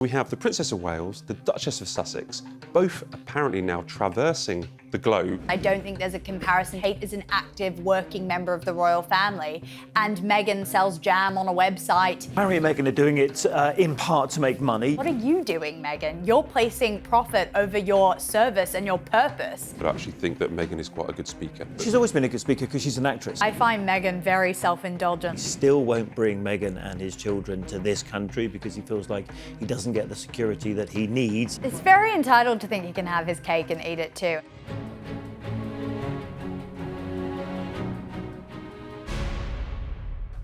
We have the Princess of Wales, the Duchess of Sussex, both apparently now traversing the globe. I don't think there's a comparison. Kate is an active working member of the royal family, and Meghan sells jam on a website. Harry and Meghan are doing it in part to make money. What are you doing, Meghan? You're placing profit over your service and your purpose. I actually think that Meghan is quite a good speaker. She's always been a good speaker because she's an actress. I find Meghan very self-indulgent. He still won't bring Meghan and his children to this country because he feels like he doesn't get the security that he needs. He's very entitled to think he can have his cake and eat it too.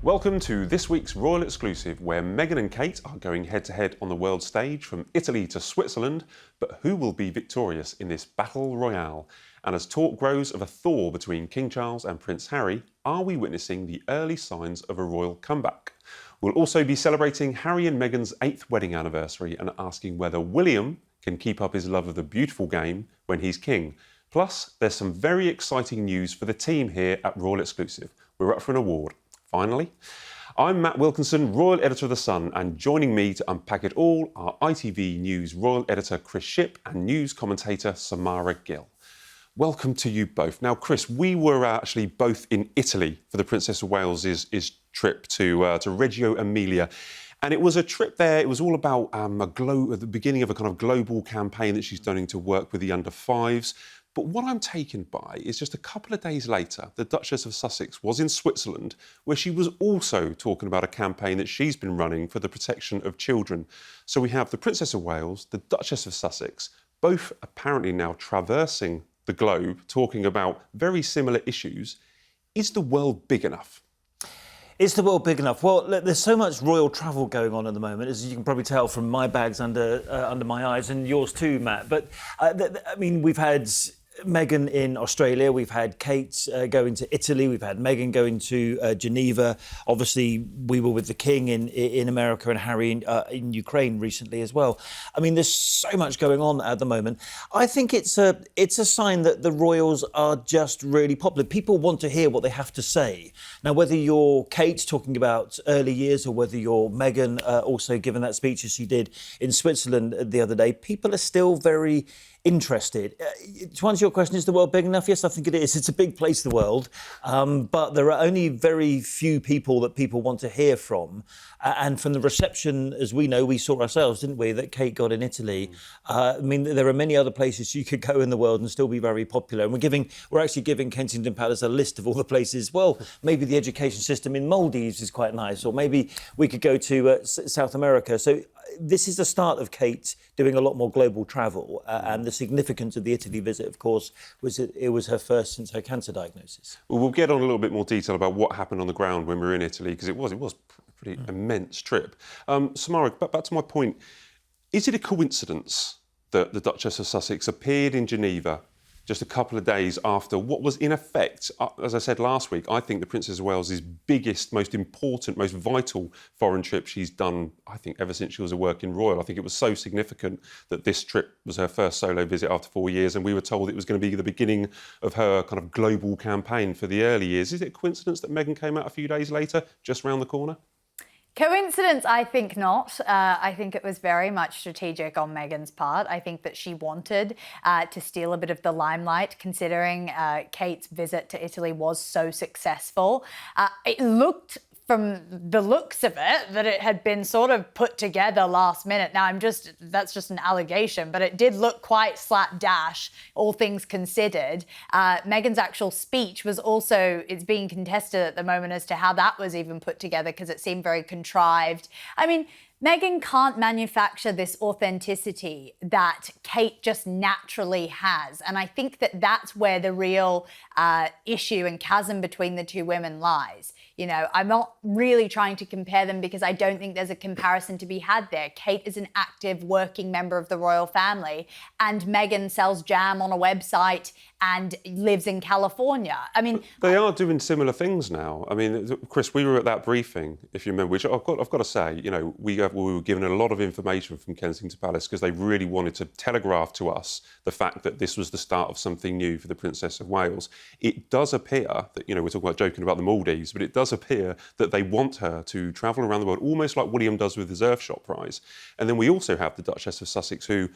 Welcome to this week's Royal Exclusive, where Meghan and Kate are going head-to-head on the world stage from Italy to Switzerland, but who will be victorious in this battle royale? And as talk grows of a thaw between King Charles and Prince Harry, are we witnessing the early signs of a royal comeback? We'll also be celebrating Harry and Meghan's 8th wedding anniversary and asking whether William can keep up his love of the beautiful game when he's king. Plus, there's some very exciting news for the team here at Royal Exclusive. We're up for an award. Finally, I'm Matt Wilkinson, Royal Editor of The Sun, and joining me to unpack it all are ITV News Royal Editor Chris Shipp and News commentator Samara Gill. Welcome to you both. Now, Chris, we were actually both in Italy for the Princess of Wales's trip to Reggio Emilia. And it was a trip there, it was all about the beginning of a kind of global campaign that she's doing to work with the under fives. But what I'm taken by is just a couple of days later, the Duchess of Sussex was in Switzerland, where she was also talking about a campaign that she's been running for the protection of children. So we have the Princess of Wales, the Duchess of Sussex, both apparently now traversing the globe, talking about very similar issues. Is the world big enough? Is the world big enough? Well, look, there's so much royal travel going on at the moment, as you can probably tell from my bags under my eyes and yours too, Matt. But, I mean, we've had Meghan in Australia, we've had Kate going to Italy, we've had Meghan going to Geneva. Obviously, we were with the King in America and Harry in Ukraine recently as well. I mean, there's so much going on at the moment. I think it's a sign that the royals are just really popular. People want to hear what they have to say. Now, whether you're Kate talking about early years or whether you're Meghan also giving that speech as she did in Switzerland the other day, people are still very interested. To answer your question, is the world big enough? Yes, I think it is. It's a big place, the world. But there are only very few people that people want to hear from. And from the reception, as we know, we saw ourselves, didn't we, that Kate got in Italy. I mean, there are many other places you could go in the world and still be very popular. And we're actually giving Kensington Palace a list of all the places. Well, maybe the education system in Maldives is quite nice, or maybe we could go to South America. So this is the start of Kate doing a lot more global travel, and the significance of the Italy visit, of course, was it was her first since her cancer diagnosis. Well, we'll get on a little bit more detail about what happened on the ground when we were in Italy, because it was a pretty immense trip. Samara, back to my point, is it a coincidence that the Duchess of Sussex appeared in Geneva just a couple of days after what was, in effect, as I said last week, I think the Princess of Wales' biggest, most important, most vital foreign trip she's done, I think, ever since she was a working royal. I think it was so significant that this trip was her first solo visit after 4 years, and we were told it was going to be the beginning of her kind of global campaign for the early years. Is it a coincidence that Meghan came out a few days later, just round the corner? Coincidence, I think not. I think it was very much strategic on Meghan's part. I think that she wanted to steal a bit of the limelight, considering Kate's visit to Italy was so successful. It looked, from the looks of it, that it had been sort of put together last minute. Now, that's just an allegation, but it did look quite slapdash, all things considered. Meghan's actual speech was also, it's being contested at the moment as to how that was even put together, because it seemed very contrived. I mean, Meghan can't manufacture this authenticity that Kate just naturally has. And I think that that's where the real issue and chasm between the two women lies. You know, I'm not really trying to compare them because I don't think there's a comparison to be had there. Kate is an active working member of the royal family, and Meghan sells jam on a website and lives in California. I mean, they are doing similar things now. I mean, Chris, we were at that briefing, if you remember, which I've got to say, you know, we were given a lot of information from Kensington Palace because they really wanted to telegraph to us the fact that this was the start of something new for the Princess of Wales. It does appear that, you know, we're talking about joking about the Maldives, but it does does appear that they want her to travel around the world, almost like William does with his Earthshot Prize. And then we also have the Duchess of Sussex, who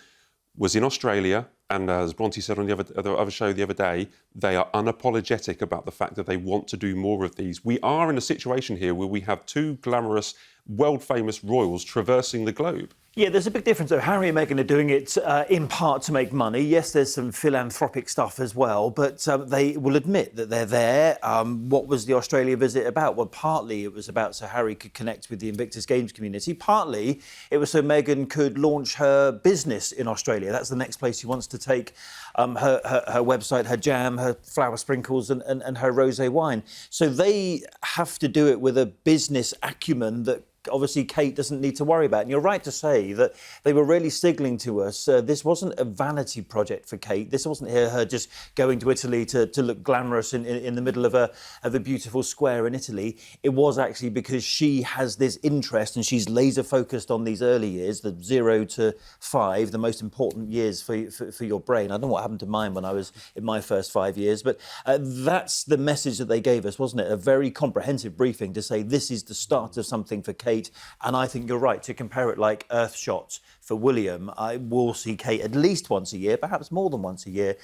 was in Australia, and as Bronte said on the other show the other day, they are unapologetic about the fact that they want to do more of these. We are in a situation here where we have two glamorous, world-famous royals traversing the globe. Yeah, there's a big difference. So Harry and Meghan are doing it in part to make money. Yes, there's some philanthropic stuff as well, but they will admit that they're there. What was the Australia visit about? Well, partly it was about so Harry could connect with the Invictus Games community. Partly it was so Meghan could launch her business in Australia. That's the next place she wants to take her website, her jam, her flower sprinkles and her rosé wine. So they have to do it with a business acumen that obviously Kate doesn't need to worry about. And you're right to say that they were really signalling to us this wasn't a vanity project for Kate. This wasn't her just going to Italy to look glamorous in the middle of a beautiful square in Italy. It was actually because she has this interest and she's laser focused on these early years, the 0 to 5, the most important years for your brain. I don't know what happened to mine when I was in my first 5 years, but that's the message that they gave us, wasn't it? A very comprehensive briefing to say this is the start of something for Kate. And I think you're right to compare it like Earthshot for William. I will see Kate at least once a year, perhaps more than once a year,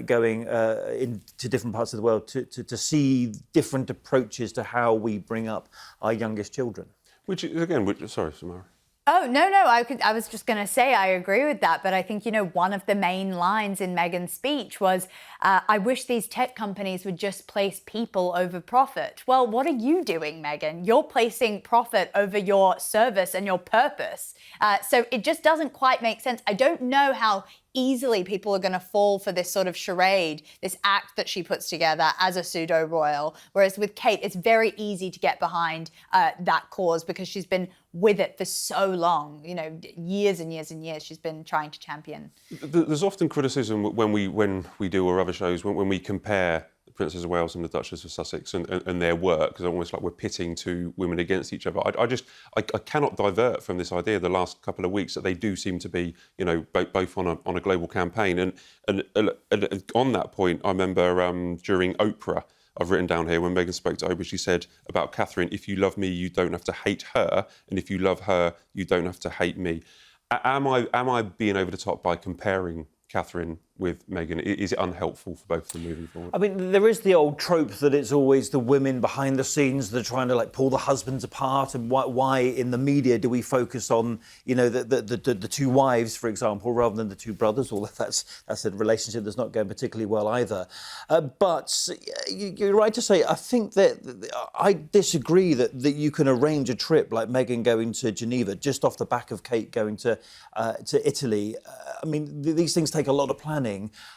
going into different parts of the world to see different approaches to how we bring up our youngest children. Sorry, Samara. Oh, no, I was just going to say I agree with that. But I think, one of the main lines in Meghan's speech was, I wish these tech companies would just place people over profit. Well, what are you doing, Meghan? You're placing profit over your service and your purpose. So it just doesn't quite make sense. I don't know how easily people are going to fall for this sort of charade, this act that she puts together as a pseudo-royal. Whereas with Kate, it's very easy to get behind that cause because she's been with it for so long, years and years and years she's been trying to champion. There's often criticism when we do our other shows, when we compare the Princess of Wales and the Duchess of Sussex and their work, because almost like we're pitting two women against each other. I cannot divert from this idea the last couple of weeks that they do seem to be, both on a global campaign. And on that point, I remember during Oprah, I've written down here, when Meghan spoke to Oprah, she said about Catherine, if you love me, you don't have to hate her. And if you love her, you don't have to hate me. Am I being over the top by comparing Catherine with Meghan? Is it unhelpful for both of them moving forward? I mean, there is the old trope that it's always the women behind the scenes that are trying to pull the husbands apart, and why in the media do we focus on the two wives, for example, rather than the two brothers? Although that's a relationship that's not going particularly well either. But you're right to say I think that I disagree that you can arrange a trip like Meghan going to Geneva just off the back of Kate going to Italy. I mean, these things take a lot of planning.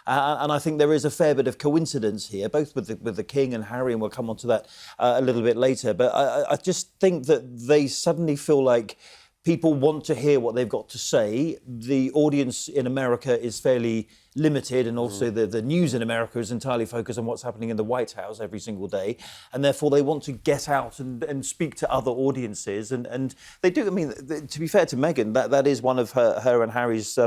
And I think there is a fair bit of coincidence here, both with the King and Harry, and we'll come on to that a little bit later. But I just think that they suddenly feel like people want to hear what they've got to say. The audience in America is fairly limited, and also the news in America is entirely focused on what's happening in the White House every single day, and therefore they want to get out and speak to other audiences, and they do. I mean, to be fair to Meghan, that is one of her and Harry's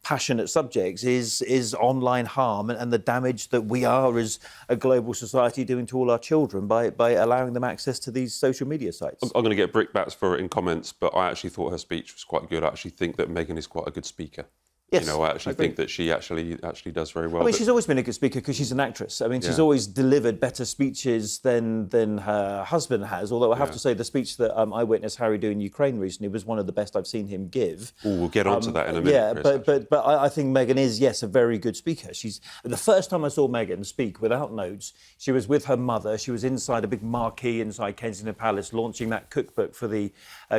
passionate subjects is online harm and the damage that we are as a global society doing to all our children by allowing them access to these social media sites. I'm going to get brickbats for it in comments, but I actually thought her speech was quite good. I actually think that Meghan is quite a good speaker. Yes, I actually think that she actually does very well. I mean, she's always been a good speaker because she's an actress. I mean, she's always delivered better speeches than her husband has. Although I have to say, the speech that I witnessed Harry do in Ukraine recently was one of the best I've seen him give. Oh, we'll get onto that in a minute. Yeah, Chris, but I think Meghan is, yes, a very good speaker. She's the first time I saw Meghan speak without notes, she was with her mother. She was inside a big marquee inside Kensington Palace, launching that cookbook for the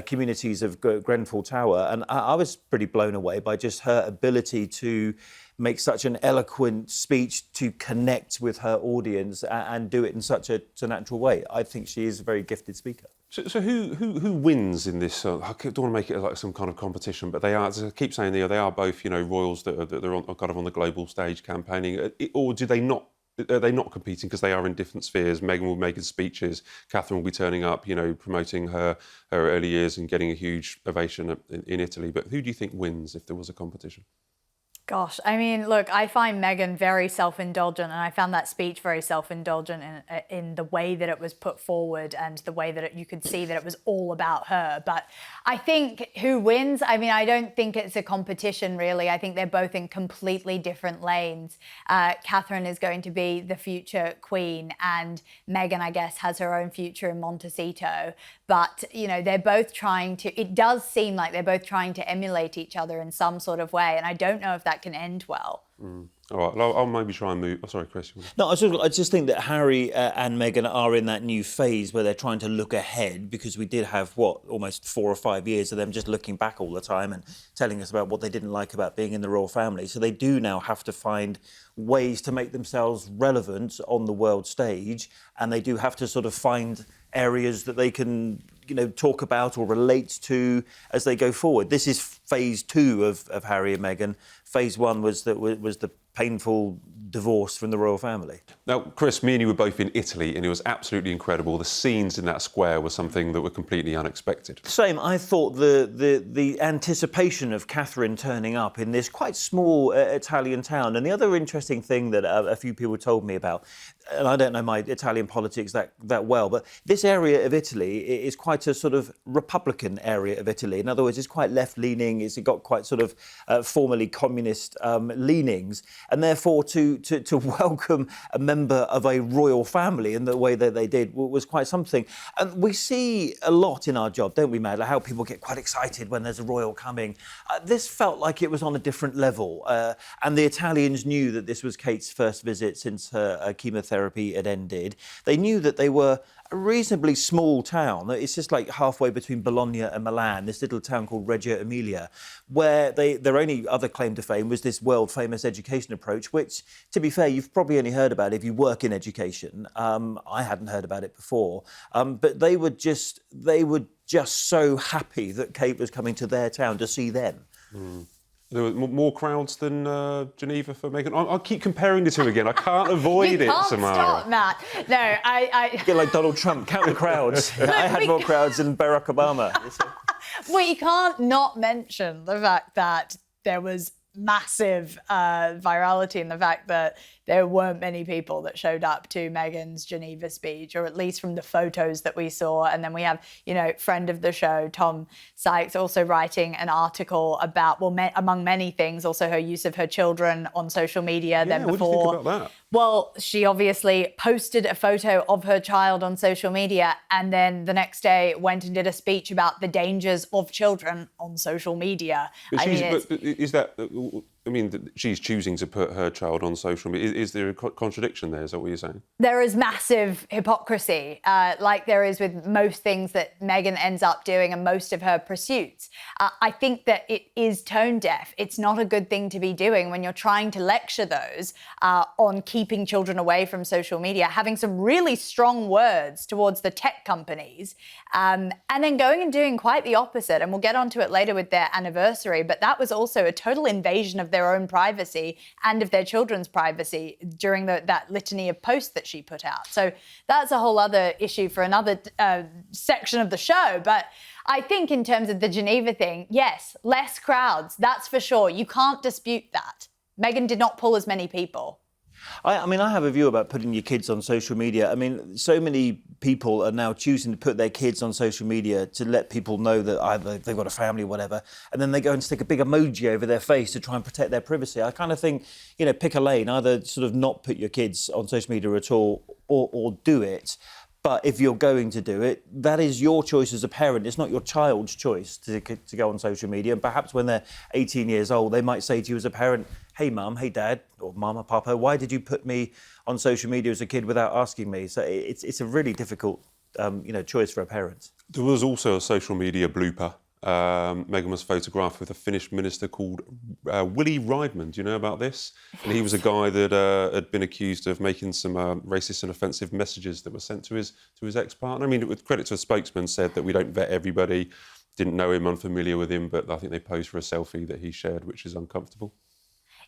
communities of Grenfell Tower, and I was pretty blown away by just her ability to make such an eloquent speech, to connect with her audience and do it in such a natural way. I think she is a very gifted speaker. So who wins in this? I don't want to make it like some kind of competition, but they are. As I keep saying, they are both royals that are on the global stage campaigning, or do they not? Are they not competing because they are in different spheres? Meghan will make his speeches. Catherine will be turning up, promoting her early years and getting a huge ovation in Italy. But who do you think wins if there was a competition? Gosh, I mean, look, I find Meghan very self-indulgent, and I found that speech very self-indulgent in the way that it was put forward and the way that you could see that it was all about her. But I think who wins? I mean, I don't think it's a competition, really. I think they're both in completely different lanes. Catherine is going to be the future queen, and Meghan, I guess, has her own future in Montecito. But, you know, they're both trying to, it does seem like they're both trying to emulate each other in some sort of way. And I don't know if that can end well. All right, I'll maybe try and move. Oh, sorry, Chris. No, I just think that Harry and Meghan are in that new phase where they're trying to look ahead, because we did have, almost 4 or 5 years of them just looking back all the time and telling us about what they didn't like about being in the royal family. So they do now have to find ways to make themselves relevant on the world stage, and they do have to sort of find areas that they can, talk about or relate to as they go forward. This is phase 2 of Harry and Meghan. Phase 1 was the painful divorce from the royal family. Now, Chris, me and you were both in Italy, and it was absolutely incredible. The scenes in that square were something that were completely unexpected. Same. I thought the anticipation of Catherine turning up in this quite small Italian town. And the other interesting thing that a few people told me about, and I don't know my Italian politics that well, but this area of Italy is quite a sort of Republican area of Italy. In other words, it's quite left-leaning. It's got quite sort of formerly communist leanings, and therefore to welcome a member of a royal family in the way that they did was quite something. And we see a lot in our job, don't we, Mad? Like how people get quite excited when there's a royal coming. This felt like it was on a different level, and the Italians knew that this was Kate's first visit since her chemotherapy had ended. They knew that they were a reasonably small town. It's just like halfway between Bologna and Milan, this little town called Reggio Emilia, where their only other claim to fame was this world-famous education approach, which, to be fair, you've probably only heard about if you work in education. I hadn't heard about it before. But they were just so happy that Kate was coming to their town to see them. There were more crowds than Geneva for Meghan. I keep comparing the two again. I can't avoid it, Samara. Stop, Matt. No, I... Get like Donald Trump, count the crowds. I had more crowds than Barack Obama. We can't not mention the fact that there was massive virality in the fact that there weren't many people that showed up to Meghan's Geneva speech, or at least from the photos that we saw. And then we have, friend of the show, Tom Sykes, also writing an article about, among many things, also her use of her children on social media. Yeah, what do you think about that? Well, she obviously posted a photo of her child on social media, and then the next day went and did a speech about the dangers of children on social media. She's choosing to put her child on social media. Is there a contradiction there? Is that what you're saying? There is massive hypocrisy, like there is with most things that Meghan ends up doing and most of her pursuits. I think that it is tone deaf. It's not a good thing to be doing when you're trying to lecture those on keeping children away from social media, having some really strong words towards the tech companies, and then going and doing quite the opposite. And we'll get onto it later with their anniversary, but that was also a total invasion of their own privacy and of their children's privacy during that litany of posts that she put out. So that's a whole other issue for another section of the show. But I think in terms of the Geneva thing, yes, less crowds, that's for sure. You can't dispute that. Meghan did not pull as many people. I have a view about putting your kids on social media. So many people are now choosing to put their kids on social media to let people know that either they've got a family or whatever, and then they go and stick a big emoji over their face to try and protect their privacy. I kind of think, pick a lane, either sort of not put your kids on social media at all or do it. But if you're going to do it, that is your choice as a parent. It's not your child's choice to go on social media. And perhaps when they're 18 years old, they might say to you as a parent, hey, Mum, hey, Dad, or Mama, Papa, why did you put me on social media as a kid without asking me? So it's a really difficult, choice for a parent. There was also a social media blooper. Meghan was photographed with a Finnish minister called Willie Reidman. Do you know about this? And he was a guy that had been accused of making some racist and offensive messages that were sent to his ex-partner. With credit to a spokesman, said that we don't vet everybody, didn't know him, unfamiliar with him, but I think they posed for a selfie that he shared, which is uncomfortable.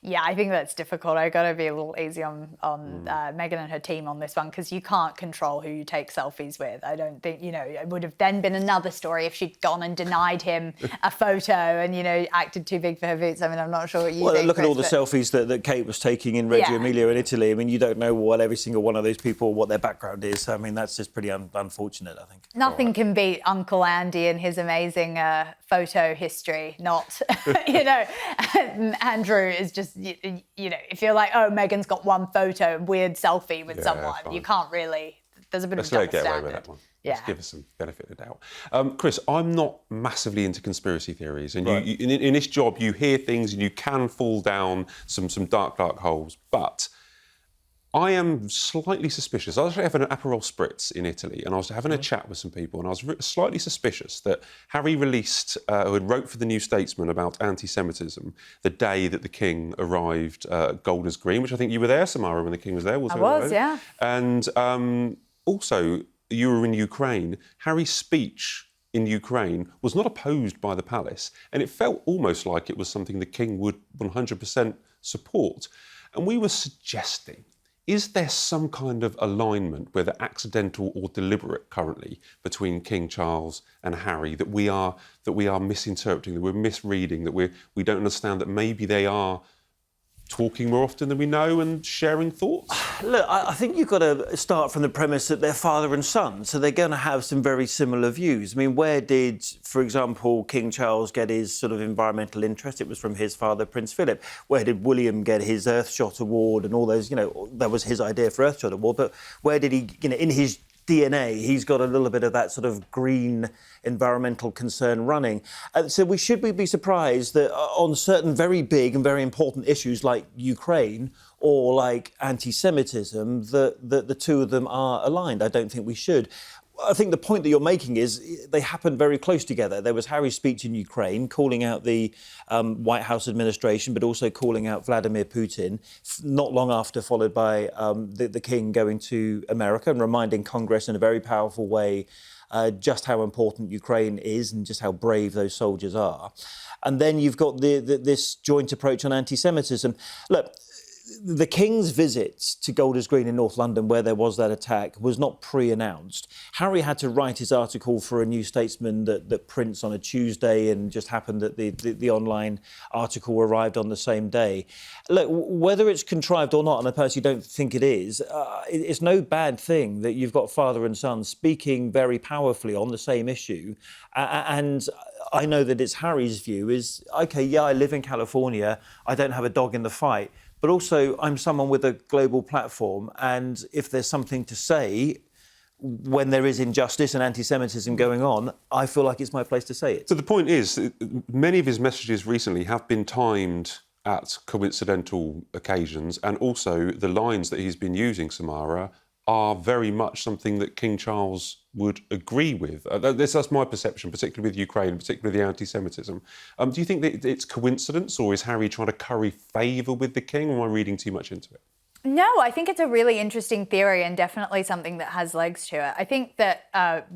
Yeah, I think that's difficult. I got to be a little easy on Meghan and her team on this one, because you can't control who you take selfies with. I don't think, it would have then been another story if she'd gone and denied him a photo and, acted too big for her boots. I mean, I'm not sure what you think. Well, look at all the Chris, selfies that Kate was taking in Reggio Emilia in Italy. I mean, you don't know what every single one of those people, what their background is. I mean, that's just pretty unfortunate, I think. Nothing can beat Uncle Andy and his amazing photo history. Not, Andrew is just, if you're like, oh, Meghan's got one photo, weird selfie with someone, fine. You can't really, there's a bit Let's of a let double her get away standard. with that one. Yeah. Let's give us some benefit of the doubt. Chris, I'm not massively into conspiracy theories, and Right. in this job, you hear things and you can fall down some dark holes. But I am slightly suspicious. I was having an Aperol Spritz in Italy, and I was having a chat with some people, and I was slightly suspicious that Harry wrote for the New Statesman about anti-Semitism the day that the King arrived at Golders Green, which I think you were there, Samara, when the King was there. I was, yeah. And also, you were in Ukraine. Harry's speech in Ukraine was not opposed by the palace, and it felt almost like it was something the King would 100% support. And we were suggesting, is there some kind of alignment, whether accidental or deliberate currently, between King Charles and Harry, that we are misinterpreting, that we're misreading, that we don't understand, that maybe they are talking more often than we know and sharing thoughts? Look, I think you've got to start from the premise that they're father and son, so they're going to have some very similar views. I mean, where did, for example, King Charles get his sort of environmental interest? It was from his father, Prince Philip. Where did William get his Earthshot Award and all those, that was his idea for Earthshot Award, but where did he, in his DNA, he's got a little bit of that sort of green environmental concern running. So we should be surprised that on certain very big and very important issues like Ukraine or like anti-Semitism, that the two of them are aligned. I don't think we should. I think the point that you're making is they happened very close together. There was Harry's speech in Ukraine calling out the White House administration, but also calling out Vladimir Putin, not long after, followed by the King going to America and reminding Congress in a very powerful way just how important Ukraine is and just how brave those soldiers are. And then you've got this joint approach on anti-Semitism. Look, the King's visit to Golders Green in North London, where there was that attack, was not pre-announced. Harry had to write his article for a New Statesman that prints on a Tuesday, and just happened that the online article arrived on the same day. Look, whether it's contrived or not, and I personally don't think it is, it's no bad thing that you've got father and son speaking very powerfully on the same issue. And I know that it's Harry's view is, OK, yeah, I live in California, I don't have a dog in the fight, but also I'm someone with a global platform, and if there's something to say when there is injustice and anti-Semitism going on, I feel like it's my place to say it. So the point is, many of his messages recently have been timed at coincidental occasions, and also the lines that he's been using, Samara, are very much something that King Charles would agree with. That's my perception, particularly with Ukraine, particularly the anti-Semitism. Do you think that it's coincidence, or is Harry trying to curry favour with the King, or am I reading too much into it? No, I think it's a really interesting theory and definitely something that has legs to it. I think that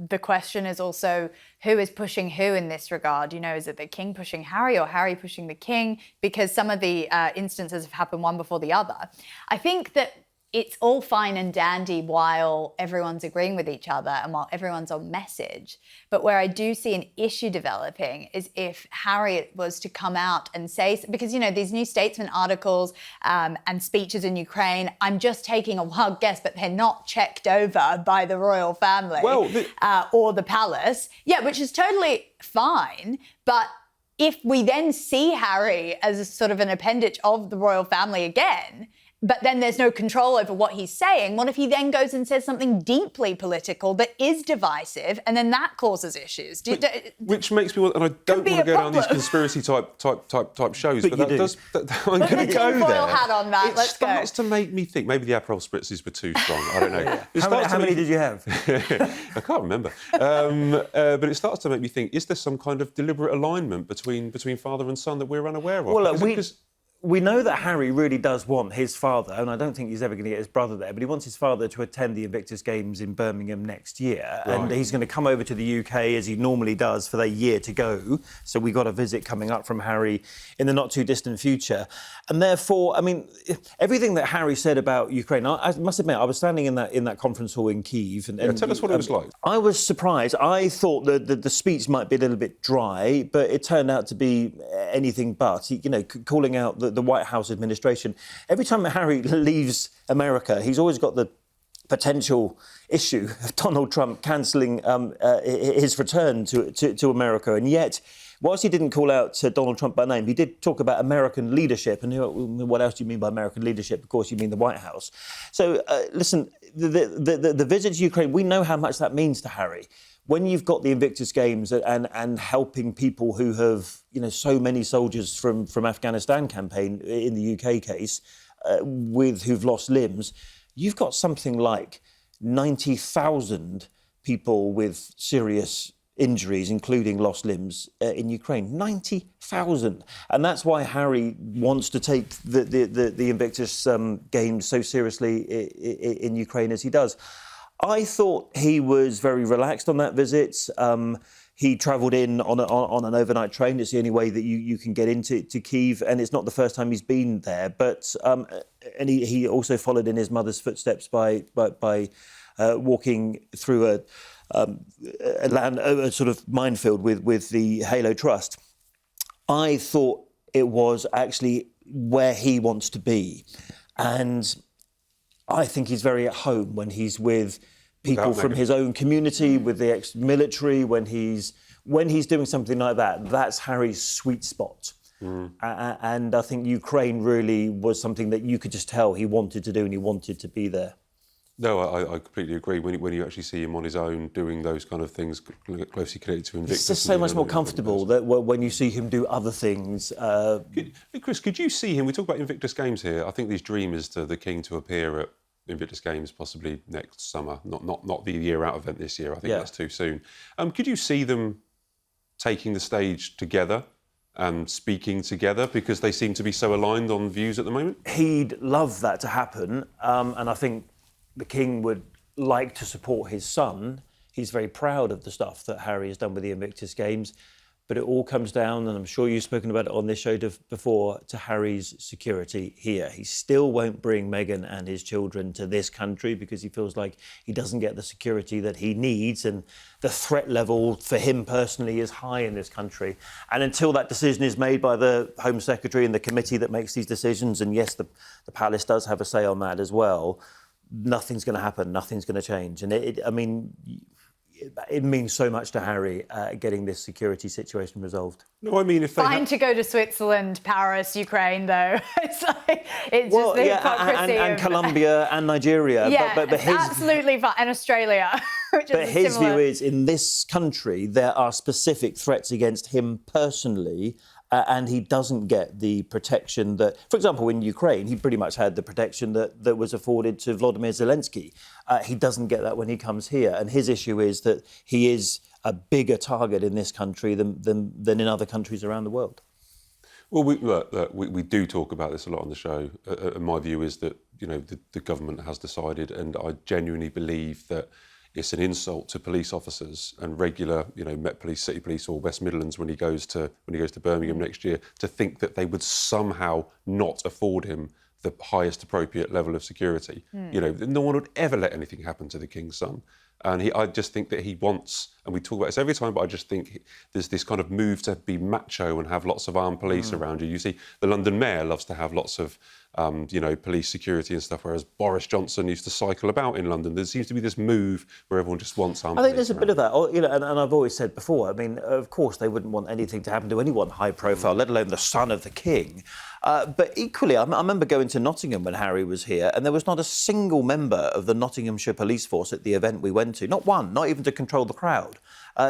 the question is also who is pushing who in this regard. Is it the King pushing Harry or Harry pushing the King? Because some of the instances have happened one before the other. I think that it's all fine and dandy while everyone's agreeing with each other and while everyone's on message. But where I do see an issue developing is if Harry was to come out and say, because, these New Statesman articles and speeches in Ukraine, I'm just taking a wild guess, but they're not checked over by the royal family or the palace. Yeah, which is totally fine. But if we then see Harry as a sort of an appendage of the royal family again, but then there's no control over what he's saying, what if he then goes and says something deeply political that is divisive, and then that causes issues? Which makes me want, and I don't want to go down these conspiracy type shows, but that does. I'm going to go there. Hat on, Matt. It starts to make me think. Maybe the Aperol Spritzes were too strong. I don't know. How many did you have? I can't remember. But it starts to make me think: is there some kind of deliberate alignment between father and son that we're unaware of? Well, look, we know that Harry really does want his father, and I don't think he's ever going to get his brother there, but he wants his father to attend the Invictus Games in Birmingham next year. Right. And he's going to come over to the UK, as he normally does, for the year to go. So we got a visit coming up from Harry in the not-too-distant future. And therefore, I mean, everything that Harry said about Ukraine, I must admit, I was standing in that conference hall in Kyiv. And tell us what it was like. I was surprised. I thought that the speech might be a little bit dry, but it turned out to be anything but. Calling out the White House administration. Every time Harry leaves America, he's always got the potential issue of Donald Trump cancelling his return to America. And yet, whilst he didn't call out Donald Trump by name, he did talk about American leadership. And what else do you mean by American leadership? Of course, you mean the White House. So, listen, the visit to Ukraine, we know how much that means to Harry. When you've got the Invictus Games and helping people who have, so many soldiers from Afghanistan campaign in the UK case, who've lost limbs, you've got something like 90,000 people with serious injuries, including lost limbs, in Ukraine. 90,000. And that's why Harry wants to take the Invictus Games so seriously in Ukraine as he does. I thought he was very relaxed on that visit. He travelled in on an overnight train. It's the only way that you can get into Kyiv, and it's not the first time he's been there. But and he also followed in his mother's footsteps by walking through a sort of minefield with the Halo Trust. I thought it was actually where he wants to be, and I think he's very at home when he's with people from his own community, with the ex-military, when he's doing something like that. That's Harry's sweet spot. And I think Ukraine really was something that you could just tell he wanted to do, and he wanted to be there. No, I completely agree. When you actually see him on his own doing those kind of things closely connected to Invictus... It's just so much more comfortable that when you see him do other things... Chris, could you see him... We talk about Invictus Games here. I think his dream is to the King to appear at Invictus Games possibly next summer, not the year out event this year. I think that's too soon. Could you see them taking the stage together and speaking together, because they seem to be so aligned on views at the moment? He'd love that to happen, and I think the King would like to support his son. He's very proud of the stuff that Harry has done with the Invictus Games, but it all comes down, and I'm sure you've spoken about it on this show before, to Harry's security here. He still won't bring Meghan and his children to this country because he feels like he doesn't get the security that he needs, and the threat level for him personally is high in this country. And until that decision is made by the Home Secretary and the committee that makes these decisions, and yes, the palace does have a say on that as well, nothing's going to happen, nothing's going to change. And it means so much to Harry getting this security situation resolved. No, I mean, if they Fine to go to Switzerland, Paris, Ukraine, though. It's just the hypocrisy and Colombia and Nigeria. Yeah, but his, absolutely fine. And Australia. But his view is, in this country, there are specific threats against him personally, and he doesn't get the protection that, for example, in Ukraine, he pretty much had the protection that was afforded to Volodymyr Zelensky. He doesn't get that when he comes here. And his issue is that he is a bigger target in this country than in other countries around the world. Well, we do talk about this a lot on the show. And my view is that, the government has decided, and I genuinely believe that it's an insult to police officers and regular, Met Police, City Police, or West Midlands when he goes to Birmingham next year, to think that they would somehow not afford him the highest appropriate level of security. No one would ever let anything happen to the King's son. And I just think that he wants, and we talk about this every time, but I just think there's this kind of move to be macho and have lots of armed police around you. You see, the London Mayor loves to have lots of, police security and stuff, whereas Boris Johnson used to cycle about in London. There seems to be this move where everyone just wants armed police. I think there's a bit of that, and I've always said before, I mean, of course they wouldn't want anything to happen to anyone high profile, let alone the son of the King. But equally, I remember going to Nottingham when Harry was here, and there was not a single member of the Nottinghamshire Police Force at the event we went to. Not one, not even to control the crowd.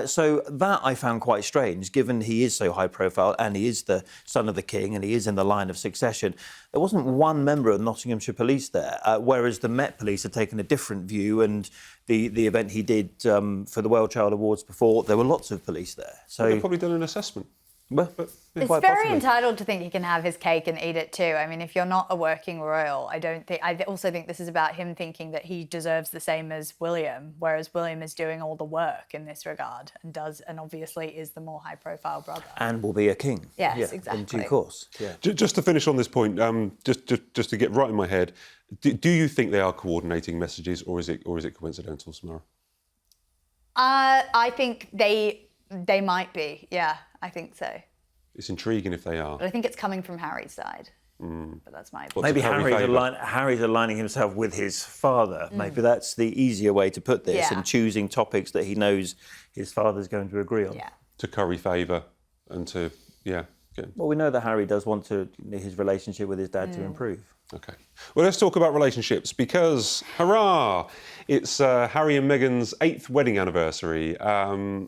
So that I found quite strange, given he is so high profile and he is the son of the King and he is in the line of succession. There wasn't one member of Nottinghamshire Police there, whereas the Met Police had taken a different view, and the event he did for the World Child Awards before, there were lots of police there. So they've probably done an assessment. Well, It's quite very possibly. entitled to think he can have his cake and eat it too. I mean, if you're not a working royal, I also think this is about him thinking that he deserves the same as William, whereas William is doing all the work in this regard and obviously is the more high-profile brother. And will be a king. Yes, exactly. In due course. Yeah. Just to finish on this point, just to get right in my head, do you think they are coordinating messages, or is it coincidental, Samara? I think they might be. Yeah, I think so. It's intriguing if they are. But I think it's coming from Harry's side. But that's my opinion. Maybe curry Harry's aligning himself with his father. Maybe that's the easier way to put this, Yeah. and choosing topics that he knows his father's going to agree on. Yeah. To curry favour and to, yeah. Get... Well, we know that Harry does want his relationship with his dad to improve. OK. Well, let's talk about relationships because, hurrah, it's Harry and Meghan's 8th wedding anniversary.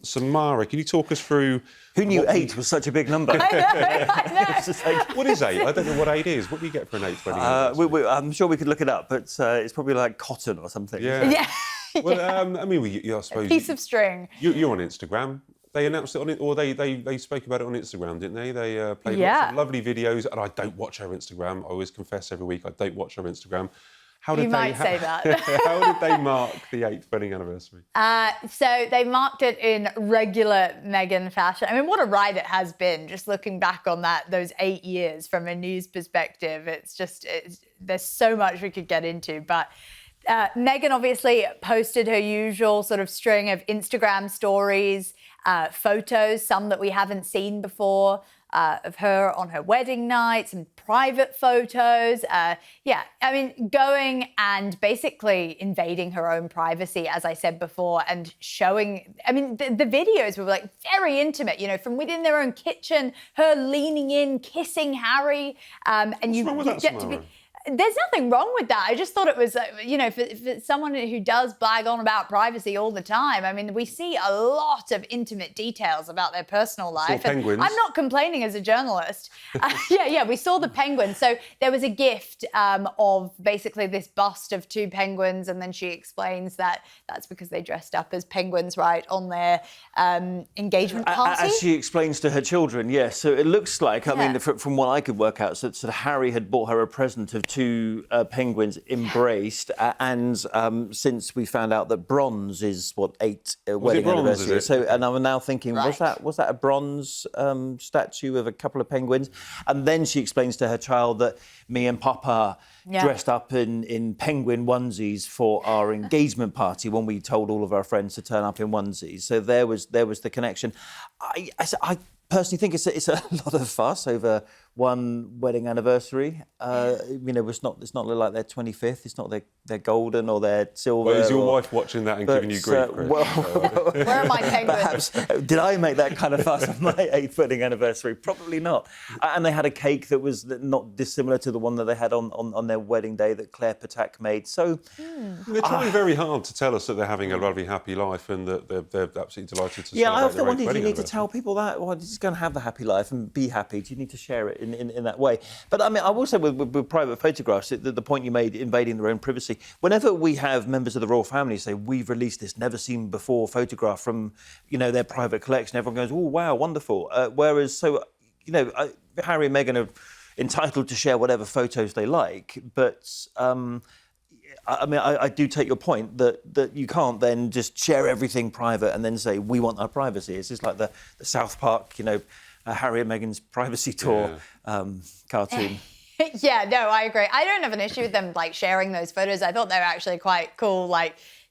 Samara, can you talk us through... Who knew 8 was such a big number? I know. What is 8? I don't know what 8 is. What do you get for an 8th wedding anniversary? I'm sure we could look it up, but it's probably like cotton or something. Yeah. Yeah. Well, I mean, I suppose... Piece of string. You're on Instagram. They announced it on it, or they spoke about it on Instagram, didn't they? They played lots of lovely videos, and I don't watch her Instagram. I always confess every week I don't watch her Instagram. How did You might say that. How did they mark the 8th wedding anniversary? So they marked it in regular Meghan fashion. I mean, what a ride it has been, just looking back on those 8 years from a news perspective. There's so much we could get into, but Meghan obviously posted her usual sort of string of Instagram stories, photos, some that we haven't seen before, of her on her wedding night, some private photos. I mean, going and basically invading her own privacy, as I said before, and showing, I mean, the videos were like very intimate, from within their own kitchen, her leaning in, kissing Harry. And What's wrong with that, get to be... Samara? There's nothing wrong with that. I just thought it was, for it's someone who does blag on about privacy all the time. I mean, we see a lot of intimate details about their personal life. penguins. I'm not complaining as a journalist. We saw the penguins. So there was a gift of basically this bust of 2 penguins, and then she explains that that's because they dressed up as penguins, right, on their engagement party. As she explains to her children, yes. So it looks like, I mean, from what I could work out, so Harry had bought her a present of 2 penguins embraced, and since we found out that bronze is 8 wedding bronze, anniversary. is it? So, and I'm now thinking, Right. was that a bronze statue of a couple of penguins? And then she explains to her child that me and Papa dressed up in penguin onesies for our engagement party when we told all of our friends to turn up in onesies. So there was the connection. I personally think it's a lot of fuss over one wedding anniversary. It's not like their 25th. It's not their golden or their silver. Well, is your wife watching that and giving you grief, Chris? Where are my penguins? Perhaps. Did I make that kind of fuss on my 8th wedding anniversary? Probably not. And they had a cake that was not dissimilar to the one that they had on their wedding day that Claire Patak made. So They're trying very hard to tell us that they're having a lovely, happy life and that they're absolutely delighted to celebrate I often their 8th wonder, do you wedding need to anniversary. tell people that? Well, just go and have the happy life and be happy. Do you need to share it in that way? But I mean, I will say with private photographs, the point you made, invading their own privacy, whenever we have members of the royal family say, we've released this never seen before photograph from, their private collection, everyone goes, oh, wow, wonderful. Whereas, Harry and Meghan are entitled to share whatever photos they like, but... I mean, I do take your point that you can't then just share everything private and then say, we want our privacy. It's just like the South Park, Harry and Meghan's privacy tour cartoon. I agree. I don't have an issue with them sharing those photos. I thought they were actually quite cool,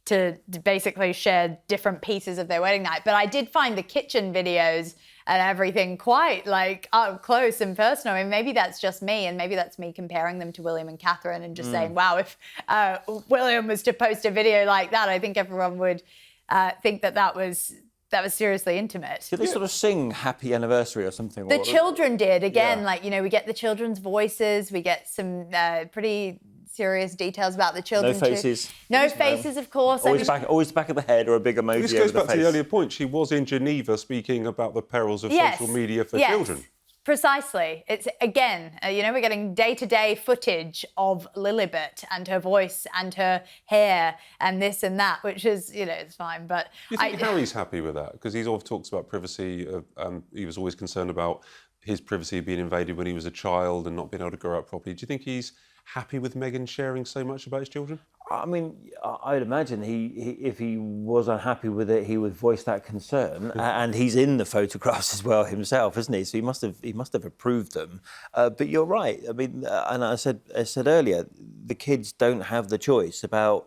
to basically share different pieces of their wedding night. But I did find the kitchen videos and everything quite up close and personal. I mean, maybe that's just me, and maybe that's me comparing them to William and Catherine and just saying, wow, if William was to post a video like that, I think everyone would think that was seriously intimate. Did they sort of sing Happy Anniversary or something? The children did. Again, we get the children's voices, we get some pretty serious details about the children No faces. too. No faces, of course. Always back of the head or a big emoji over the face. This goes back to the earlier point. She was in Geneva speaking about the perils of social media for children. Precisely. It's again, we're getting day-to-day footage of Lilibet and her voice and her hair and this and that, which is, it's fine. But Do you think Harry's happy with that? Because he's always talks about privacy. He was always concerned about his privacy being invaded when he was a child and not being able to grow up properly. Do you think he's happy with Meghan sharing so much about his children? I mean, I'd imagine if he was unhappy with it, he would voice that concern. And he's in the photographs as well himself, isn't he? So he must have approved them. But you're right. I mean, and I said earlier, the kids don't have the choice about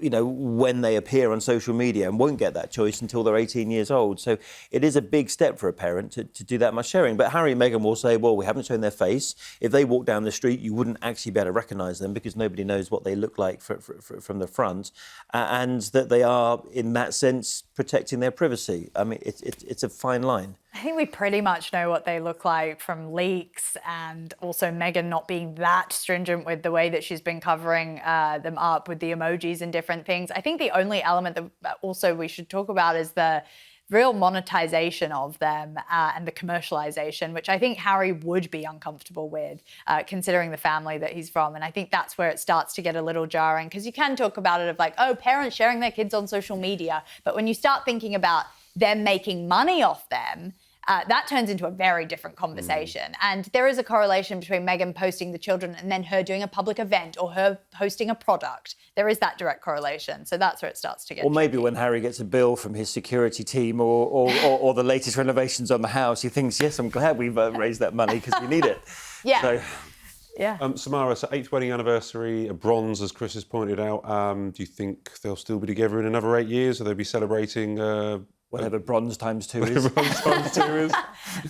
when they appear on social media, and won't get that choice until they're 18 years old. So it is a big step for a parent to do that much sharing. But Harry and Meghan will say, well, we haven't shown their face. If they walk down the street, you wouldn't actually be able to recognise them because nobody knows what they look like from the front, and that they are, in that sense, protecting their privacy. I mean, it's a fine line. I think we pretty much know what they look like from leaks, and also Meghan not being that stringent with the way that she's been covering them up with the emojis and different things. I think the only element that also we should talk about is the real monetization of them and the commercialization, which I think Harry would be uncomfortable with, considering the family that he's from. And I think that's where it starts to get a little jarring, because you can talk about it of like, oh, parents sharing their kids on social media. But when you start thinking about them making money off them, that turns into a very different conversation. And there is a correlation between Meghan posting the children and then her doing a public event or her hosting a product. There is that direct correlation. So that's where it starts to get Or maybe tricky. when Harry gets a bill from his security team or the latest renovations on the house, he thinks, yes, I'm glad we've raised that money because we need it. Yeah. So, yeah. Samara, so 8th wedding anniversary, a bronze, as Chris has pointed out. Do you think they'll still be together in another 8 years? Or they'll be celebrating... whatever bronze times 2 is. Bronze times 2 is.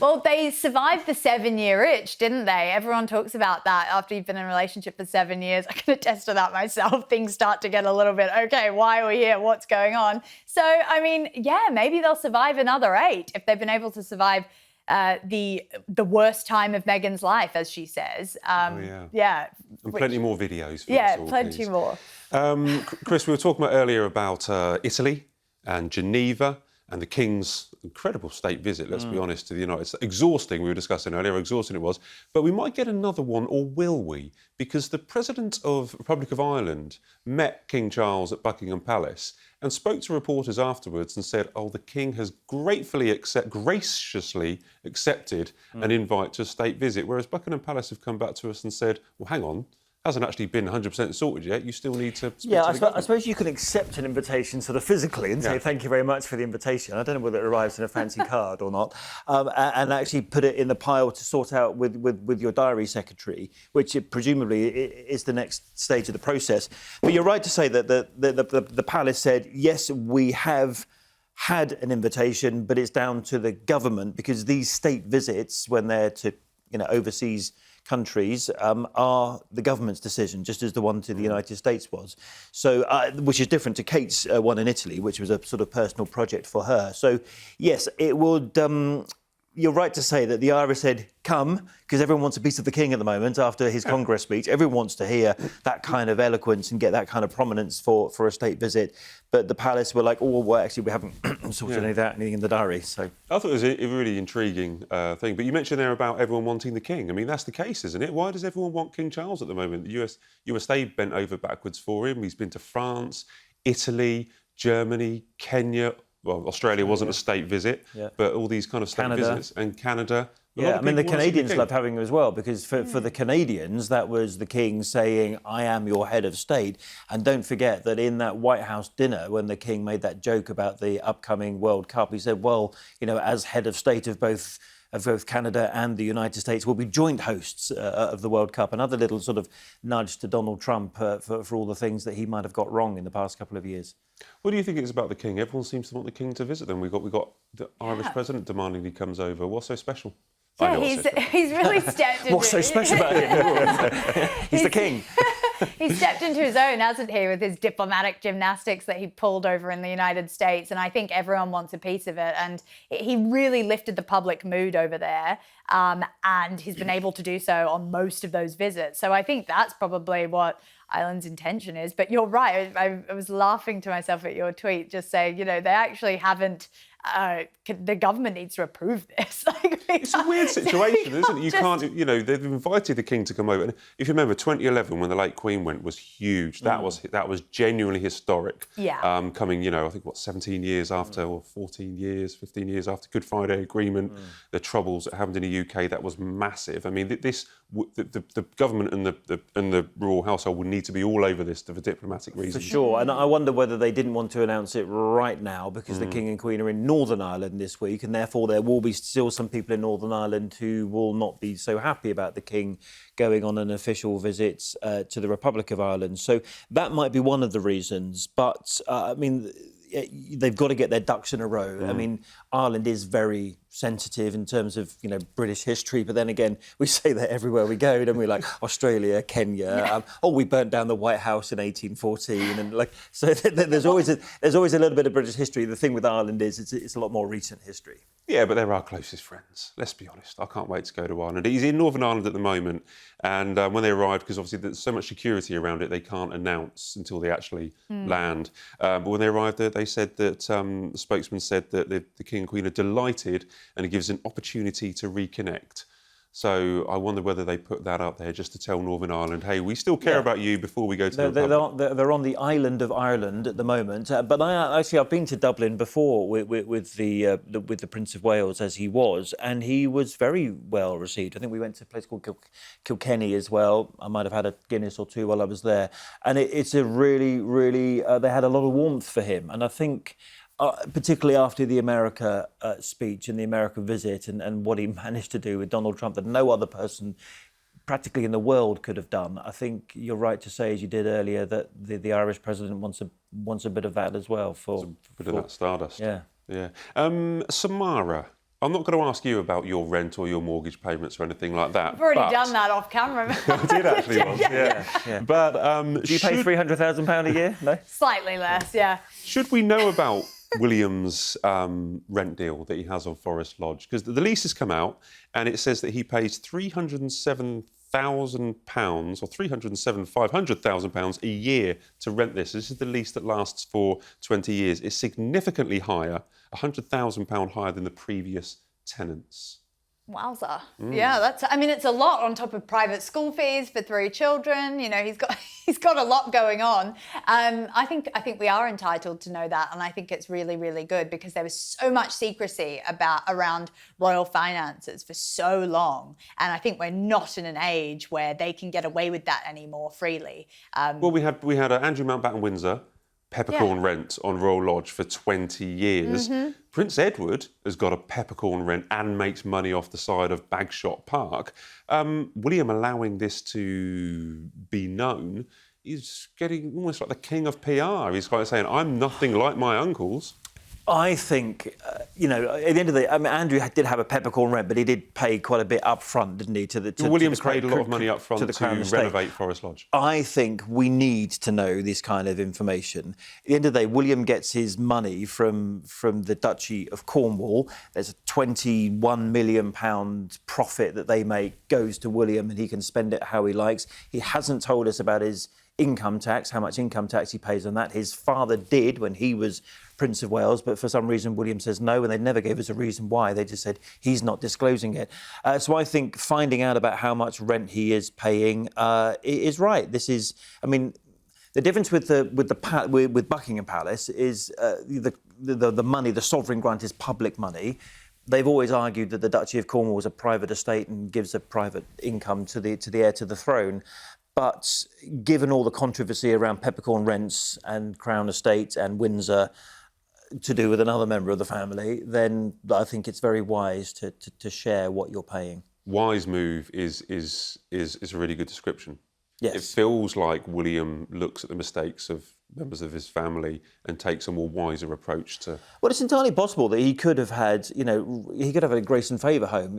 Well, they survived the 7-year itch, didn't they? Everyone talks about that after you've been in a relationship for 7 years. I can attest to that myself. Things start to get a little bit, okay, why are we here? What's going on? So, I mean, yeah, maybe they'll survive another 8 if they've been able to survive the worst time of Meghan's life, as she says. Yeah. And plenty more videos. For Yeah, us all, plenty please. more. Chris, we were talking about earlier about Italy and Geneva and the King's incredible state visit, let's be honest, to the United States. Exhausting, we were discussing earlier, how exhausting it was. But we might get another one, or will we? Because the President of Republic of Ireland met King Charles at Buckingham Palace and spoke to reporters afterwards and said, oh, the King has graciously accepted an invite to a state visit, whereas Buckingham Palace have come back to us and said, well, hang on, hasn't actually been 100% sorted yet. You still need to speak to the government. I suppose you can accept an invitation sort of physically and say thank you very much for the invitation. I don't know whether it arrives in a fancy card or not, and actually put it in the pile to sort out with your diary secretary, which presumably is the next stage of the process. But you're right to say that the palace said, yes, we have had an invitation, but it's down to the government, because these state visits, when they're to overseas countries, are the government's decision, just as the one to the United States was. So, which is different to Kate's one in Italy, which was a sort of personal project for her. So, yes, it would... you're right to say that the Irish said, come, because everyone wants a piece of the King at the moment after his Congress speech. Everyone wants to hear that kind of eloquence and get that kind of prominence for a state visit. But the palace were like, oh, well, actually, we haven't sorted anything in the diary. So I thought it was a really intriguing thing. But you mentioned there about everyone wanting the King. I mean, that's the case, isn't it? Why does everyone want King Charles at the moment? The USA bent over backwards for him. He's been to France, Italy, Germany, Kenya. Well, Australia wasn't a state visit, but all these kind of state visits. And Canada. Yeah, I mean, the Canadians loved having him as well, because for the Canadians, that was the King saying, I am your head of state. And don't forget that in that White House dinner, when the King made that joke about the upcoming World Cup, he said, well, as head of state of both Canada and the United States, will be joint hosts of the World Cup. Another little sort of nudge to Donald Trump for all the things that he might have got wrong in the past couple of years. What do you think it is about the King? Everyone seems to want the King to visit them. We've got the Irish president demanding he comes over. What's so special? Yeah, he's really stepped into... What's so special about him? He's the King. He stepped into his own, hasn't he, with his diplomatic gymnastics that he pulled over in the United States. And I think everyone wants a piece of it. And he really lifted the public mood over there. And he's been able to do so on most of those visits. So I think that's probably what Ireland's intention is. But you're right. I was laughing to myself at your tweet, just saying, they actually haven't the government needs to approve this. It's a weird situation, isn't it? You can't, they've invited the King to come over. And if you remember, 2011, when the late Queen went, was huge. That was genuinely historic. Yeah. Coming, I think, 17 years after, or 14 years, 15 years after Good Friday Agreement, the troubles that happened in the UK, that was massive. I mean, the government and the royal household would need to be all over this for diplomatic reasons. For sure, and I wonder whether they didn't want to announce it right now because the King and Queen are in Northern Ireland this week, and therefore there will be still some people in Northern Ireland who will not be so happy about the King going on an official visit to the Republic of Ireland. So that might be one of the reasons, but I mean, they've got to get their ducks in a row. I mean, Ireland is very sensitive in terms of, British history, but then again, we say that everywhere we go, don't we? Like Australia, Kenya, we burnt down the White House in 1814, and so there's always a little bit of British history. The thing with Ireland is it's a lot more recent history. Yeah, but they're our closest friends. Let's be honest. I can't wait to go to Ireland. He's in Northern Ireland at the moment, and when they arrive, because obviously there's so much security around it, they can't announce until they actually land. But when they arrived there, they said that the spokesman said that the King and Queen are delighted, and it gives an opportunity to reconnect. So I wonder whether they put that up there just to tell Northern Ireland, hey, we still care about you before we go to the Republic. They're on the island of Ireland at the moment. But I've been to Dublin before with the Prince of Wales as he was, and he was very well received. I think we went to a place called Kilkenny as well. I might have had a Guinness or two while I was there, and it's a really, really. They had a lot of warmth for him, and I think. Particularly after the America speech and the America visit and what he managed to do with Donald Trump that no other person practically in the world could have done. I think you're right to say, as you did earlier, that the Irish president wants a bit of that as well. A bit of that stardust. Yeah. Samara, I'm not going to ask you about your rent or your mortgage payments or anything like that. I've already done that off camera. I did actually once, yeah. But do you pay £300,000 a year? No? Slightly less, yeah. Should we know about William's rent deal that he has on Forest Lodge? Because the lease has come out and it says that he pays £307,000 or £500,000 a year to rent this. This is the lease that lasts for 20 years. It's significantly higher, £100,000 higher than the previous tenants. Wowza. Yeah, it's a lot on top of private school fees for 3 children. He's got a lot going on. I think we are entitled to know that, and I think it's really, really good because there was so much secrecy around royal finances for so long, and I think we're not in an age where they can get away with that anymore freely. Well, we had Andrew Mountbatten Windsor peppercorn rent on Royal Lodge for 20 years. Prince Edward has got a peppercorn rent and makes money off the side of Bagshot Park. William allowing this to be known is getting almost like the king of PR. He's kind of saying, I'm nothing like my uncles. I think, at the end of the day, Andrew did have a peppercorn rent, but he did pay quite a bit up front, didn't he? William's paid a lot of money up front to renovate Forest Lodge. I think we need to know this kind of information. At the end of the day, William gets his money from the Duchy of Cornwall. There's a £21 million profit that they make goes to William, and he can spend it how he likes. He hasn't told us about his income tax, how much income tax he pays on that. His father did when he was Prince of Wales, but for some reason William says no, and they never gave us a reason why. They just said he's not disclosing it. So I think finding out about how much rent he is paying is right. This is, the difference with Buckingham Palace is the money, the sovereign grant is public money. They've always argued that the Duchy of Cornwall is a private estate and gives a private income to the heir to the throne. But given all the controversy around peppercorn rents and Crown Estate and Windsor to do with another member of the family, then I think it's very wise to share what you're paying. Wise move is a really good description. Yes. It feels like William looks at the mistakes of members of his family and takes a more wiser approach to... Well, it's entirely possible that he could have had, he could have a grace and favour home.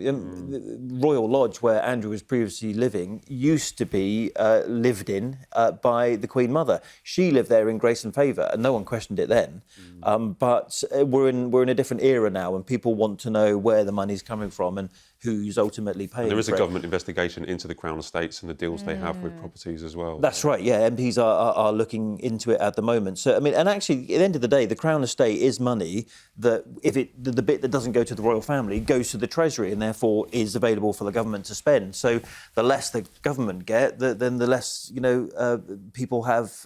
Royal Lodge, where Andrew was previously living, used to be lived in by the Queen Mother. She lived there in grace and favour, and no one questioned it then. But we're in a different era now, and people want to know where the money's coming from. And who's ultimately paying. There is a for it. government investigation into the Crown estates and the deals they have with properties as well. That's right, yeah. MPs are looking into it at the moment. So, I mean, and actually, at the end of the day, the Crown estate is money that, if the bit that doesn't go to the royal family goes to the Treasury and therefore is available for the government to spend. So, the less the government get, then the less, people have,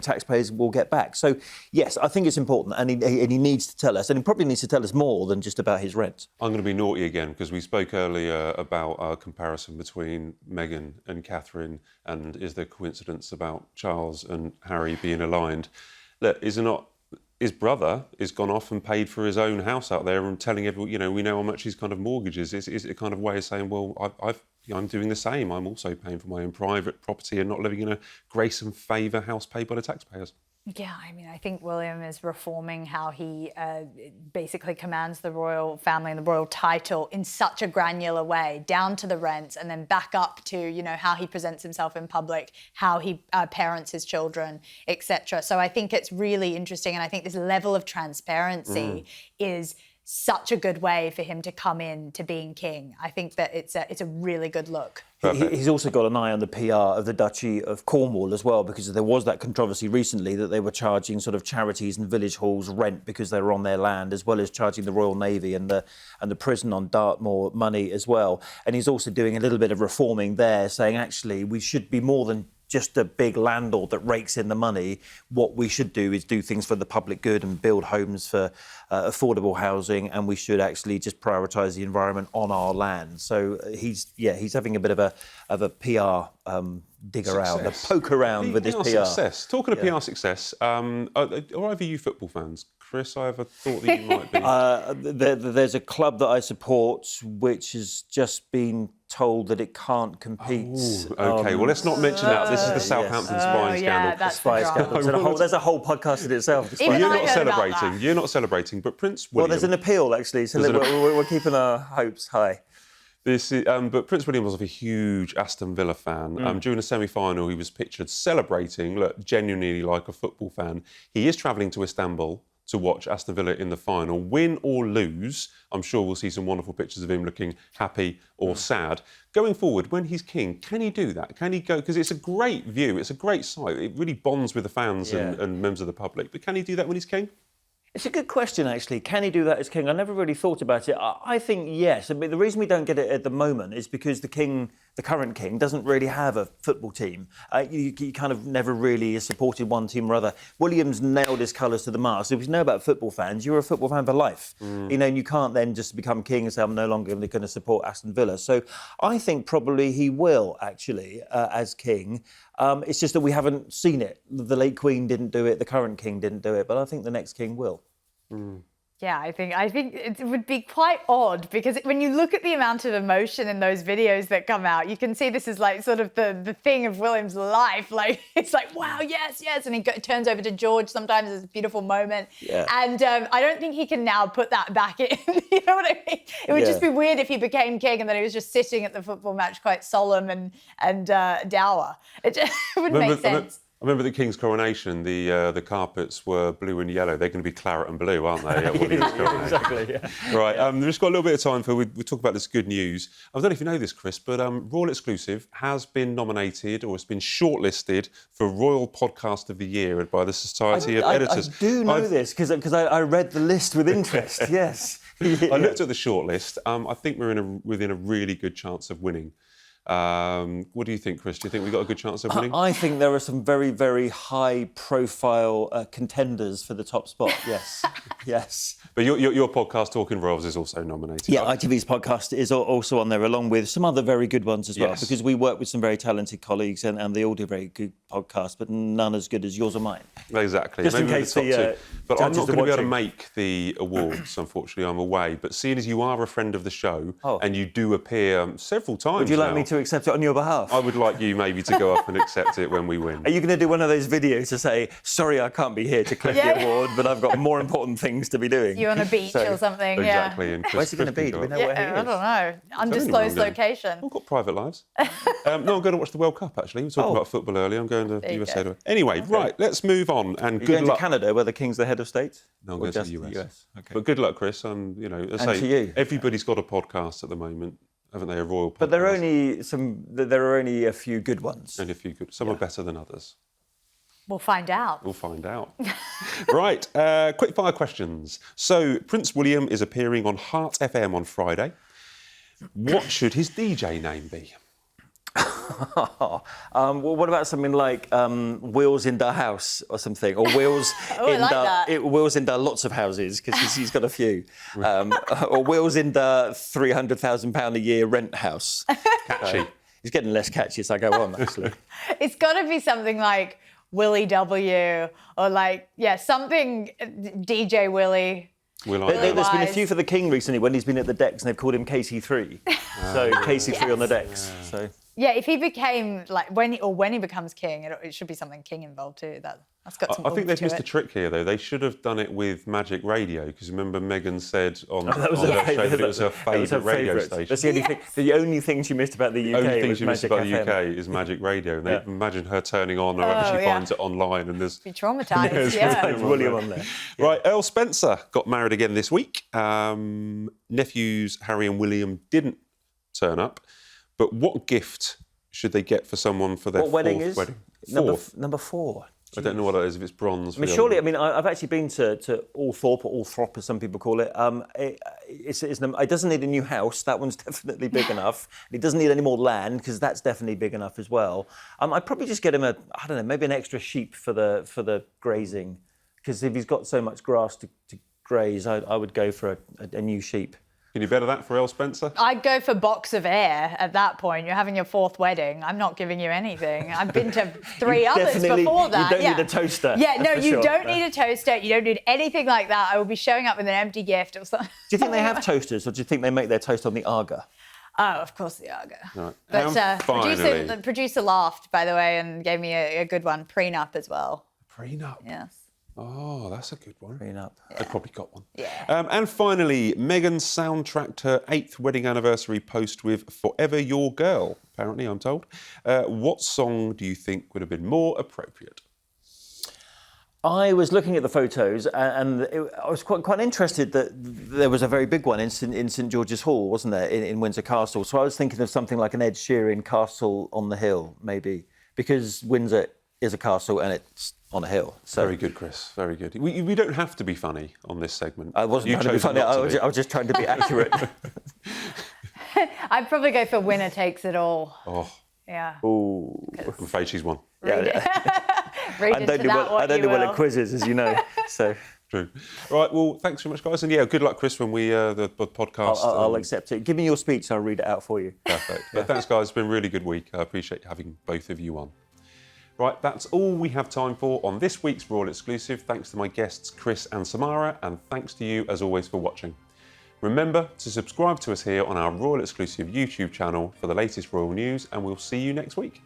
taxpayers will get back. So, yes, I think it's important, and he needs to tell us, and he probably needs to tell us more than just about his rent. I'm going to be naughty again, because we spoke earlier about our comparison between Meghan and Catherine, and is there coincidence about Charles and Harry being aligned? Look, is it not? His brother has gone off and paid for his own house out there and telling everyone, we know how much his kind of mortgage is. Is it a kind of way of saying, well, I'm doing the same. I'm also paying for my own private property and not living in a grace and favour house paid by the taxpayers? Yeah, I mean, I think William is reforming how he basically commands the royal family and the royal title in such a granular way, down to the rents, and then back up to, how he presents himself in public, how he parents his children, etc. So I think it's really interesting, and I think this level of transparency is such a good way for him to come in to being king. I think that it's a really good look. He's also got an eye on the PR of the Duchy of Cornwall as well, because there was that controversy recently that they were charging sort of charities and village halls rent because they were on their land, as well as charging the Royal Navy and the prison on Dartmoor money as well. And he's also doing a little bit of reforming there, saying actually we should be more than just a big landlord that rakes in the money. What we should do is do things for the public good and build homes for affordable housing, and we should actually just prioritise the environment on our land. So he's having a bit of a PR dig around, a poke around with his PR. Success. Talking of PR success, are either you football fans? Chris, I have a thought that you might be. There's a club that I support which has just been told that it can't compete. OK, well, let's not mention that. This is the Southampton spying scandal. That's spy scandal. There's a whole podcast in itself. You're not celebrating. You're not celebrating, but Prince William... Well, there's an appeal, actually, so we're keeping our hopes high. But Prince William was a huge Aston Villa fan. During the semi-final, he was pictured celebrating, genuinely like a football fan. He is travelling to Istanbul to watch Aston Villa in the final. Win or lose, I'm sure we'll see some wonderful pictures of him looking happy or sad. Going forward, when he's king, can he do that? Can he go? Because it's a great view, it's a great sight. It really bonds with the fans and members of the public. But can he do that when he's king? It's a good question, actually. Can he do that as king? I never really thought about it. I think yes. I mean, the reason we don't get it at the moment is because the current king, doesn't really have a football team. You kind of never really has supported one team or other. William's nailed his colours to the mast. So if you know about football fans, you're a football fan for life. And you can't then just become king and say, I'm no longer going to support Aston Villa. So I think probably he will, actually, as king. It's just that we haven't seen it. The late Queen didn't do it, the current king didn't do it, but I think the next king will. Yeah, I think it would be quite odd, because when you look at the amount of emotion in those videos that come out, you can see this is like sort of the thing of William's life. Like, it's like, wow, yes, and he turns over to George sometimes. It's a beautiful moment. Yeah. And I don't think he can now put that back in. You know what I mean? It would just be weird if he became king and then he was just sitting at the football match quite solemn and dour. It wouldn't make sense. I remember the King's coronation, the carpets were blue and yellow. They're going to be claret and blue, aren't they? At William's coronation. Exactly, yeah. Right, we've just got a little bit of time we talk about this good news. I don't know if you know this, Chris, but Royal Exclusive has been nominated, or it's been shortlisted for Royal Podcast of the Year by the Society of Editors. I do know this, because I read the list with interest, yes. I looked at the shortlist. I think we're within a really good chance of winning. What do you think, Chris? Do you think we've got a good chance of winning? I think there are some very, very high-profile contenders for the top spot, yes. Yes. But your podcast, Talking Royals, is also nominated. Yeah, ITV's podcast is also on there, along with some other very good ones as well, because we work with some very talented colleagues and they all do very good podcasts, but none as good as yours or mine. Exactly. Just maybe in case the But I'm not going to be able to make the awards, unfortunately. I'm away. But seeing as you are a friend of the show and you do appear several times Would you like me to accept it on your behalf? I would like you maybe to go up and accept it when we win. Are you going to do one of those videos to say, sorry, I can't be here to collect the award, but I've got more important things to be doing? You on a beach or something, exactly. yeah. Where's he going to be? Do we know where he is? I don't know. Undisclosed location. I've got private lives. No, I'm going to watch the World Cup, actually. We were talking about football earlier. I'm going America and the There you USA. go. Anyway, right, let's move on. And You good going luck. to Canada, where the King's the head of state? No, I'm Or going to just the the US. Okay. But good luck, Chris. And you know, as I And say, to you. everybody's got a podcast at the moment, haven't they? A royal podcast. But there are only a few good ones. And a few good. Some are better than others. We'll find out. We'll find out. Right, quick fire questions. So, Prince William is appearing on Heart FM on Friday. What should his DJ name be? Well, what about something like Wheels in the House or something, or Wheels I like that. Wheels in the lots of houses because he's got a few, or Wheels in the £300,000 a year rent house. Catchy. He's getting less catchy as I go on, actually. It's got to be something like Willie W. or like, something DJ Willie. Will I? There's been a Otherwise- few for the King recently when he's been at the decks and they've called him KC3. So KC3 on the decks. So. Yeah, if he became like when he becomes king, it should be something king involved too. That's got some. I think they've to missed it. a trick here, though. They should have done it with Magic Radio, because remember Meghan said on her That was show her that it was her favourite radio favourite. station. That's the only thing. The only thing she missed about the UK only thing was she missed Magic about the FM. UK is Magic Radio. And they imagine her turning on, or whether she yeah. finds it online, and there's Be traumatized. Yes, yeah. There's William on there. Right, Earl Spencer got married again this week. Nephews Harry and William didn't turn up. But what gift should they get for someone for their What wedding fourth is? wedding? Number Fourth. 4. I don't know what that is, if it's bronze. I mean, surely, I've actually been to Althorpe, or Althrop, as some people call it. It doesn't need a new house. That one's definitely big enough. It doesn't need any more land, because that's definitely big enough as well. I'd probably just get him maybe an extra sheep for the grazing, because if he's got so much grass to graze, I would go for a new sheep. Can you better that for Earl Spencer? I'd go for box of air at that point. You're having your fourth wedding. I'm not giving you anything. I've been to 3 others Definitely, before that. you don't need a toaster. Yeah, no, for you sure. don't need a toaster. You don't need anything like that. I will be showing up with an empty gift or something. Do you think they have toasters, or do you think they make their toast on the Aga? Oh, of course the Argo. Right. But And finally, the producer laughed, by the way, and gave me a good one. Prenup as well. prenup. Yes. Oh, that's a good one. Prenup. I probably got one. Yeah. And finally, Meghan soundtracked her 8th wedding anniversary post with Forever Your Girl, apparently, I'm told. What song do you think would have been more appropriate? I was looking at the photos, and I was quite interested that there was a very big one in St George's Hall, wasn't there, in Windsor Castle? So I was thinking of something like an Ed Sheeran Castle on the Hill, maybe, because Windsor is a castle and it's on a hill. So Very good, Chris. Very good. We don't have to be funny on this segment. I wasn't You trying to be chose funny. not to I was just trying to be accurate. I'd probably go for winner takes it all. Oh, Yeah. Ooh. I'm afraid she's won. Yeah. Read I into don't do that well. what I don't you do well will. at quizzes, as you know. So True. Right, well, thanks very much, guys. And yeah, good luck, Chris, when we, the podcast. I'll accept it. Give me your speech, I'll read it out for you. Perfect. But thanks, guys. It's been a really good week. I appreciate having both of you on. Right, that's all we have time for on this week's Royal Exclusive. Thanks to my guests, Chris and Samara, and thanks to you, as always, for watching. Remember to subscribe to us here on our Royal Exclusive YouTube channel for the latest royal news, and we'll see you next week.